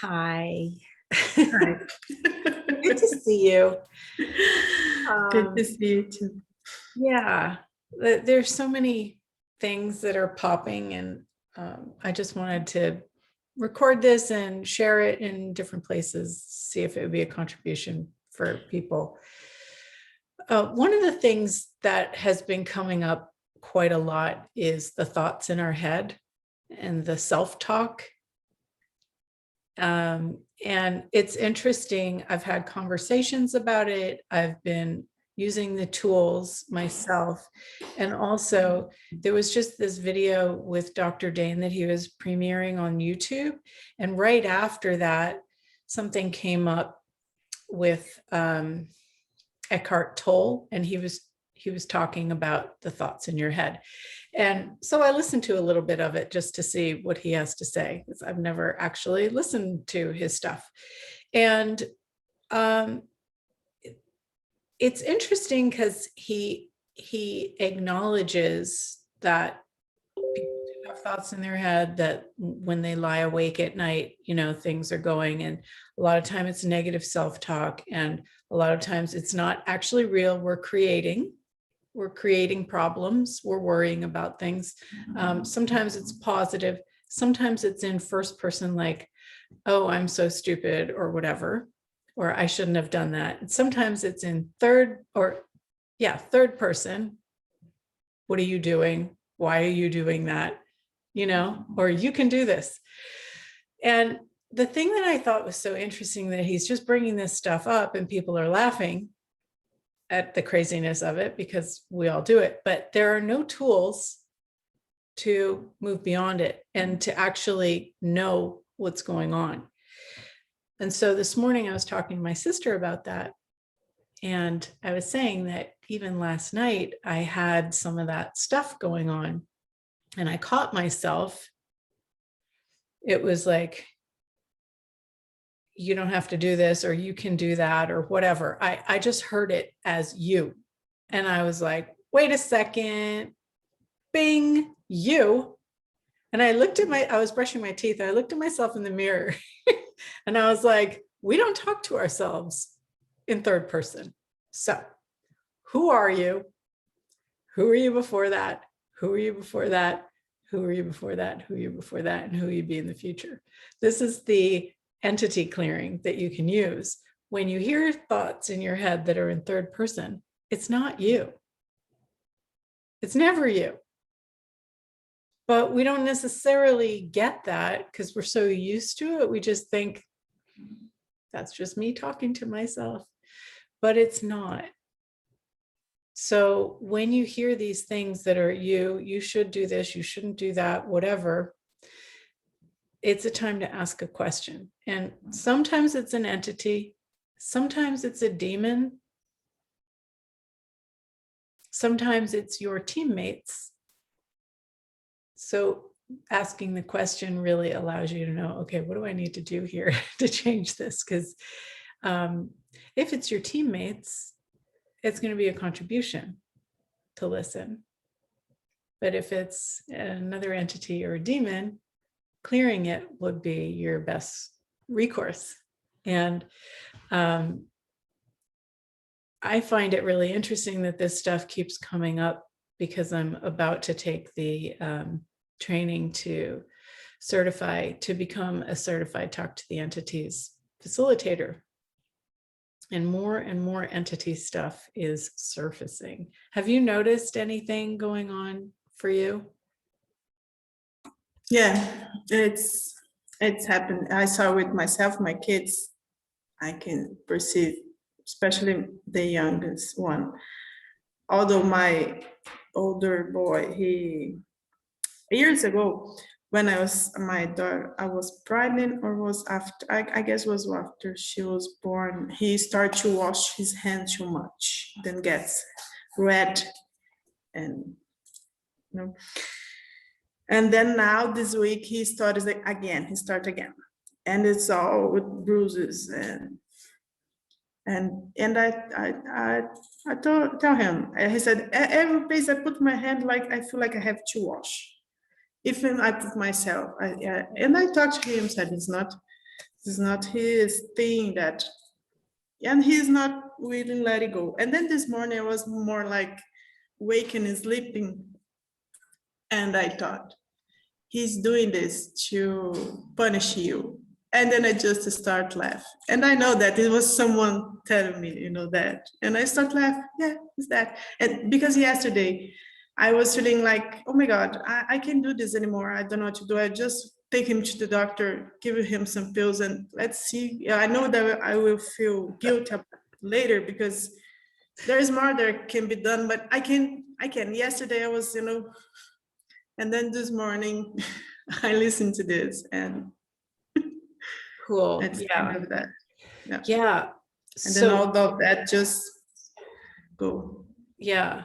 Hi. Hi. Good to see you. Good to Um, see you too. yeah, there's so many things that are popping, and I just wanted to record this and share it in different places, see if it would be a contribution for people. One of the things that has been coming up quite a lot is the thoughts in our head and the self-talk. And it's interesting. I've had conversations about it. I've been using the tools myself. And also, there was just this video with Dr. Dane that he was premiering on YouTube. And right after that, something came up with Eckhart Tolle, and he was talking about the thoughts in your head. And so I listened to a little bit of it just to see what he has to say, because I've never actually listened to his stuff. And it's interesting because he acknowledges that people do have thoughts in their head, that when they lie awake at night, things are going, and a lot of time it's negative self-talk, and a lot of times it's not actually real. We're creating problems. We're worrying about things. Sometimes it's positive. Sometimes it's in first person, like, oh, I'm so stupid, or whatever, or I shouldn't have done that. And sometimes it's in third person. What are you doing? Why are you doing that? Or you can do this. And the thing that I thought was so interesting, that he's just bringing this stuff up and people are laughing at the craziness of it, because we all do it, but there are no tools to move beyond it and to actually know what's going on. And so this morning I was talking to my sister about that, and I was saying that even last night I had some of that stuff going on, and I caught myself. It was like, you don't have to do this, or you can do that, or whatever. I just heard it as you. And I was like, wait a second, bing, you. And I was brushing my teeth. I looked at myself in the mirror and I was like, we don't talk to ourselves in third person. So who are you? Who are you before that? Who are you before that? Who are you before that? Who are you before that? And who you be in the future? This is the entity clearing that you can use. When you hear thoughts in your head that are in third person, it's not you. It's never you. But we don't necessarily get that because we're so used to it. We just think that's just me talking to myself, but it's not. So when you hear these things that are you should do this, you shouldn't do that, whatever, it's a time to ask a question. And sometimes it's an entity, sometimes it's a demon, sometimes it's your teammates. So asking the question really allows you to know, okay, what do I need to do here to change this? Because if it's your teammates, it's going to be a contribution to listen. But if it's another entity or a demon, clearing it would be your best recourse. And I find it really interesting that this stuff keeps coming up, because I'm about to take the training to become a certified Talk to the Entities facilitator. And more entity stuff is surfacing. Have you noticed anything going on for you? Yeah, it's happened. I saw with myself, my kids, I can perceive, especially the youngest one. Although my older boy, he years ago, when I was my daughter, I was pregnant, or was after, I guess was after she was born, he started to wash his hands too much, then gets red, and and then now this week he started again, and it's all with bruises, and I tell him, and he said, every place I put my hand, like I feel like I have to wash. Even I put myself, and I talked to him, said it's not It's not his thing that, and he's not willing to let it go. And then this morning I was more like waking and sleeping. And I thought, he's doing this to punish you. And then I just start laugh. And I know that it was someone telling me, that. And I start laugh. Yeah, it's that. And because yesterday I was feeling like, oh my God, I can't do this anymore. I don't know what to do. I just take him to the doctor, give him some pills, and let's see. Yeah, I know that I will feel guilt later because there is more that can be done, but I can. Yesterday I was, and then this morning I listened to this, and Cool. it's Yeah. kind of that. Yeah. Yeah. And then all of that just go. Yeah.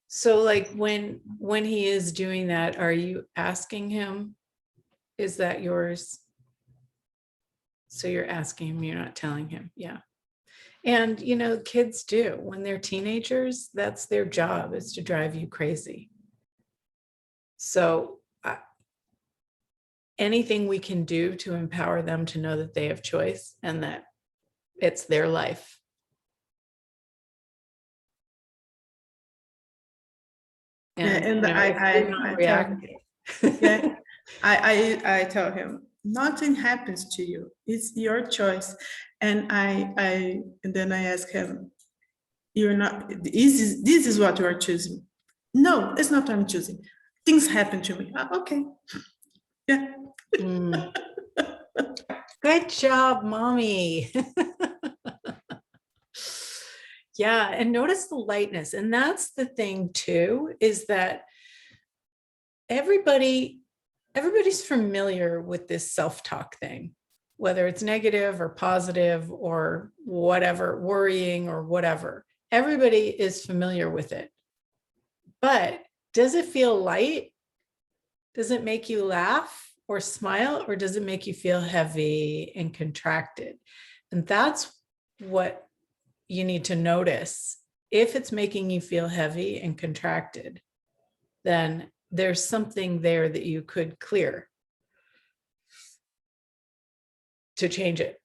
So like when he is doing that, are you asking him, is that yours? So you're asking him, you're not telling him. Yeah. And kids do, when they're teenagers, that's their job, is to drive you crazy. So anything we can do to empower them to know that they have choice and that it's their life. And I tell him, nothing happens to you. It's your choice. And then I ask him, you're not, this is what you are choosing. No, it's not what I'm choosing. Things happen to me. Okay. Yeah. Good job, mommy. Yeah. And notice the lightness. And that's the thing too, is that everybody's familiar with this self-talk thing, whether it's negative or positive or whatever, worrying or whatever. Everybody is familiar with it. But does it feel light? Does it make you laugh or smile, or does it make you feel heavy and contracted? And that's what you need to notice. If it's making you feel heavy and contracted, then there's something there that you could clear to change it.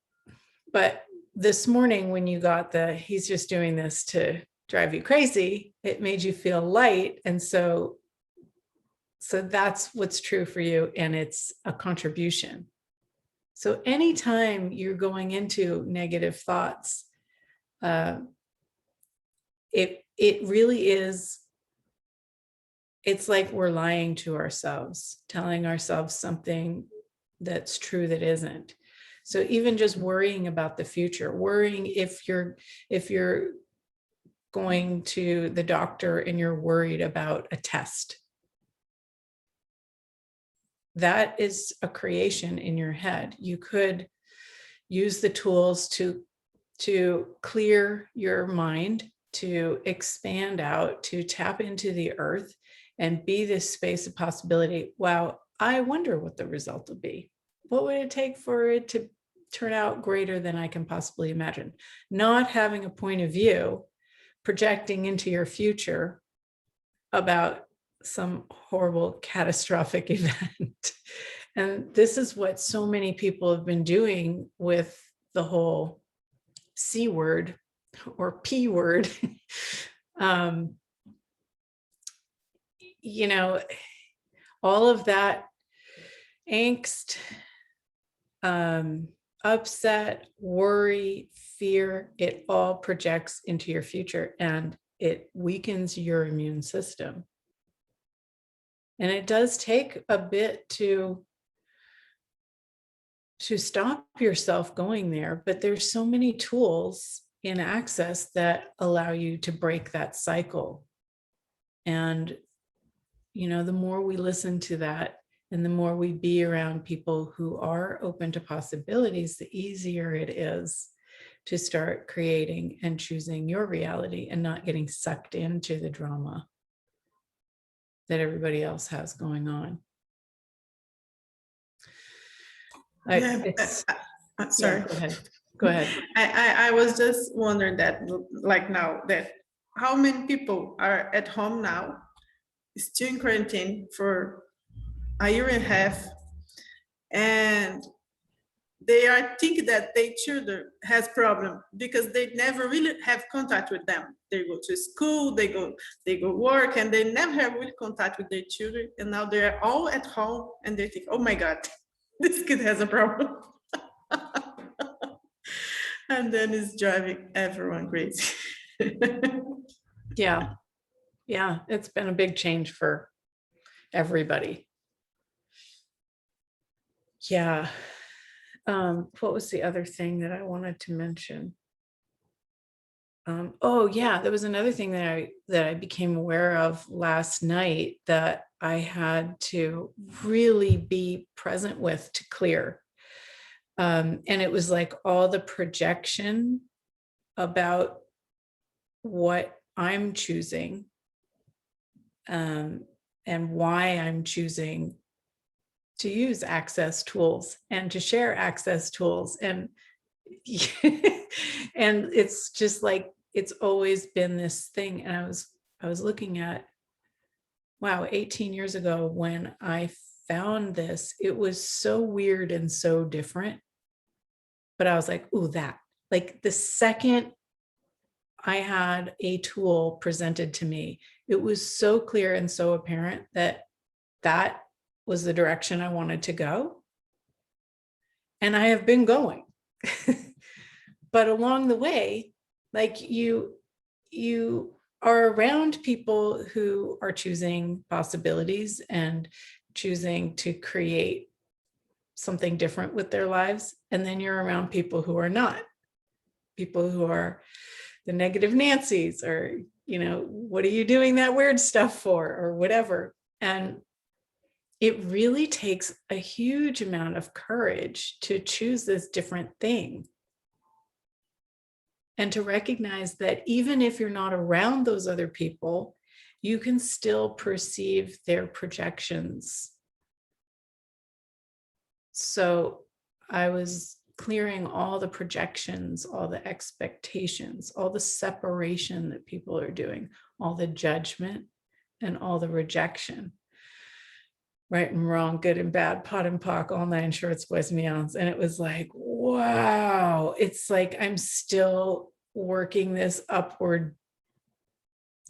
But this morning, when you got he's just doing this to drive you crazy, it made you feel light. And so that's what's true for you. And it's a contribution. So anytime you're going into negative thoughts, it really is, it's like we're lying to ourselves, telling ourselves something that's true that isn't. So even just worrying about the future, worrying if you're going to the doctor and you're worried about a test, that is a creation in your head. You could use the tools to clear your mind, to expand out, to tap into the earth and be this space of possibility. Wow, I wonder what the result will be. What would it take for it to turn out greater than I can possibly imagine? Not having a point of view, projecting into your future about some horrible catastrophic event. And this is what so many people have been doing with the whole C word or P word. All of that angst, upset, worry, fear, it all projects into your future and it weakens your immune system. And it does take a bit to stop yourself going there, but there's so many tools in Access that allow you to break that cycle. And, the more we listen to that and the more we be around people who are open to possibilities, the easier it is to start creating and choosing your reality and not getting sucked into the drama that everybody else has going on. Sorry. Go ahead. I was just wondering that, like now, that how many people are at home now, still in quarantine for a year and a half, and they are think that their children has problem because they never really have contact with them. They go to school, they go work, and they never have really contact with their children. And now they're all at home, and they think, oh my God, this kid has a problem. And then it's driving everyone crazy. Yeah. Yeah. It's been a big change for everybody. Yeah. What was the other thing that I wanted to mention? Oh yeah, there was another thing that I became aware of last night that I had to really be present with to clear. And it was like all the projection about what I'm choosing, and why I'm choosing to use access tools and to share access tools. And and it's just like it's always been this thing. And I was looking at, wow, 18 years ago when I found this, it was so weird and so different. But I was like, ooh, that, like the second I had a tool presented to me, it was so clear and so apparent that that was the direction I wanted to go. And I have been going. But along the way, like you are around people who are choosing possibilities and choosing to create something different with their lives. And then you're around people who are not, people who are the negative Nancy's, or, what are you doing that weird stuff for, or whatever. And it really takes a huge amount of courage to choose this different thing. And to recognize that even if you're not around those other people, you can still perceive their projections. So I was clearing all the projections, all the expectations, all the separation that people are doing, all the judgment and all the rejection. Right and wrong, good and bad, pot and pock, all nine shorts, boys and meows. And it was like, wow, it's like I'm still working this upward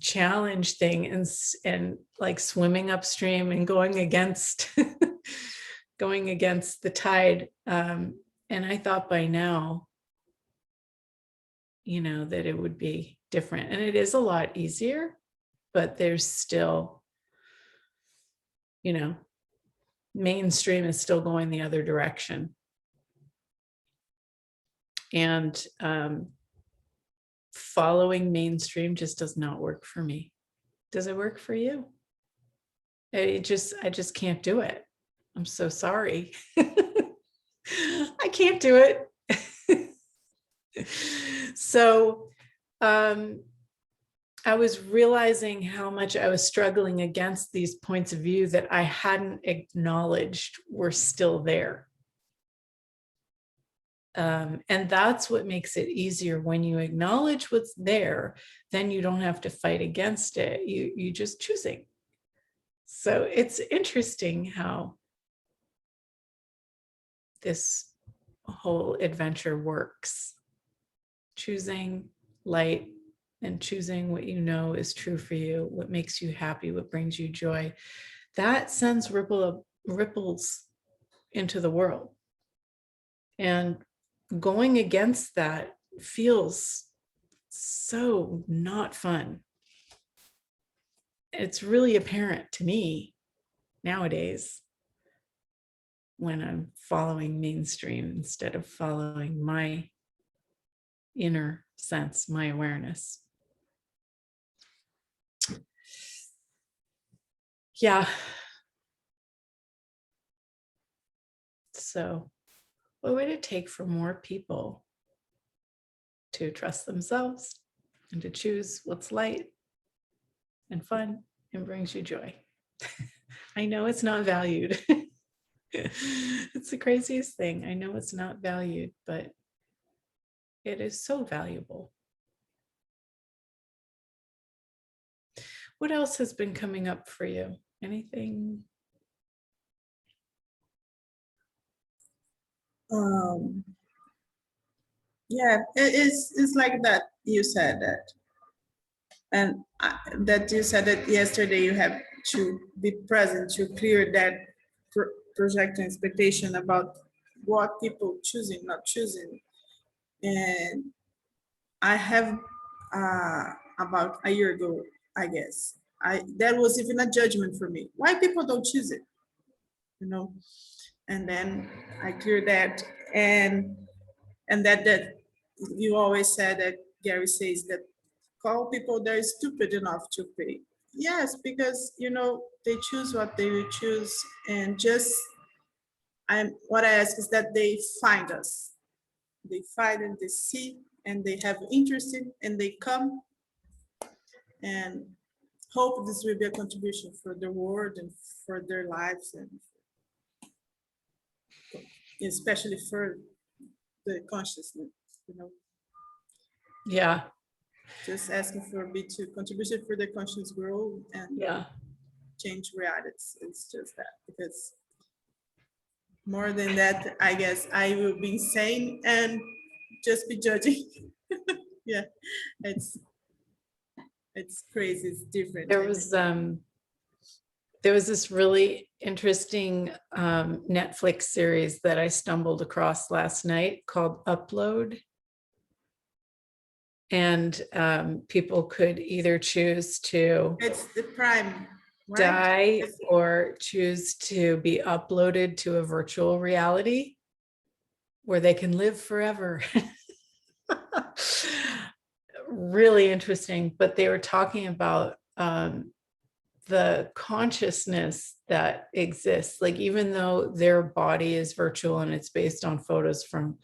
challenge thing, and like swimming upstream and going against going against the tide. And I thought by now, that it would be different. And it is a lot easier, but there's still, mainstream is still going the other direction. And following mainstream just does not work for me. Does it work for you? I just can't do it. I'm so sorry. I can't do it. So I was realizing how much I was struggling against these points of view that I hadn't acknowledged were still there. And that's what makes it easier. When you acknowledge what's there, then you don't have to fight against it. You just choosing. So it's interesting how this whole adventure works. Choosing light and choosing what you know is true for you, what makes you happy, what brings you joy, that sends ripples into the world. And going against that feels so not fun. It's really apparent to me nowadays when I'm following mainstream instead of following my inner sense, my awareness. Yeah. So what would it take for more people to trust themselves and to choose what's light and fun and brings you joy? I know it's not valued. It's the craziest thing. I know it's not valued, but it is so valuable. What else has been coming up for you? Anything? Um, yeah, it's like that. You said that, and that you said that yesterday. You have to be present to clear that project expectation about what people choosing, not choosing. And I have about a year ago, I guess. That was even a judgment for me. Why people don't choose it, you know? And then I cleared that, and that you always said that Gary says that call people that are stupid enough to pay. Yes, because they choose what they will choose, and just what I ask is that they find us. They find and they see and they have interest in and they come, and hope this will be a contribution for the world and for their lives, and especially for the consciousness, Yeah. just asking for a bit to contribution for the conscious growth and Yeah. change realities. It's just that, because more than that, I guess I will be insane and just be judging. Yeah, it's crazy. It's different. There was this really interesting Netflix series that I stumbled across last night called Upload. And people could either choose to It's the prime, right? die or choose to be uploaded to a virtual reality where they can live forever. Really interesting. But they were talking about the consciousness that exists, like even though their body is virtual and it's based on photos from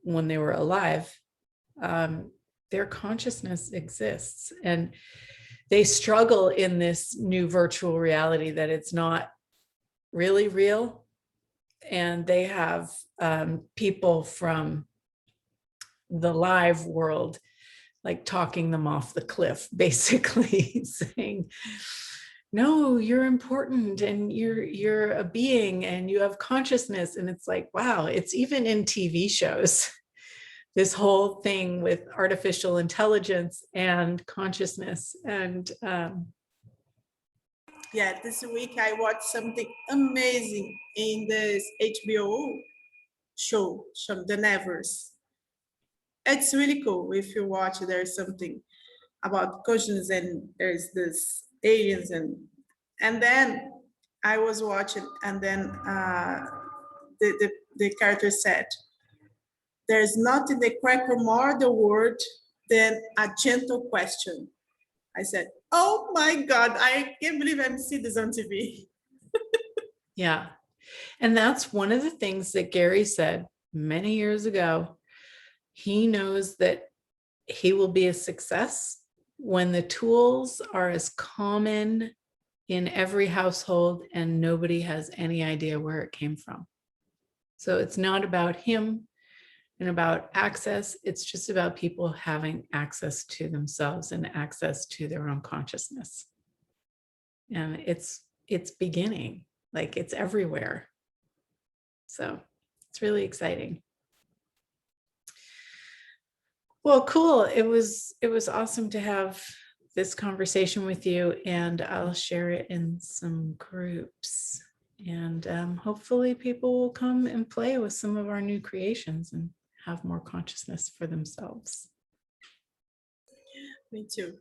when they were alive, their consciousness exists, and they struggle in this new virtual reality that it's not really real. And they have people from the live world like talking them off the cliff, basically saying, no, you're important and you're a being and you have consciousness. And it's like, wow, it's even in TV shows, this whole thing with artificial intelligence and consciousness. And yeah, this week I watched something amazing in this HBO show, The Nevers. It's really cool. If you watch, there's something about consciousness and there's this aliens, and then I was watching, and then the character said, there's nothing that cracker more the word than a gentle question. I said, oh my God, I can't believe I'm seeing this on TV. yeah. And that's one of the things that Gary said many years ago. He knows that he will be a success when the tools are as common in every household and nobody has any idea where it came from. So it's not about him and about access. It's just about people having access to themselves and access to their own consciousness. And it's beginning, like it's everywhere. So it's really exciting. Well, cool. It was awesome to have this conversation with you, and I'll share it in some groups. And hopefully people will come and play with some of our new creations and have more consciousness for themselves. Me too.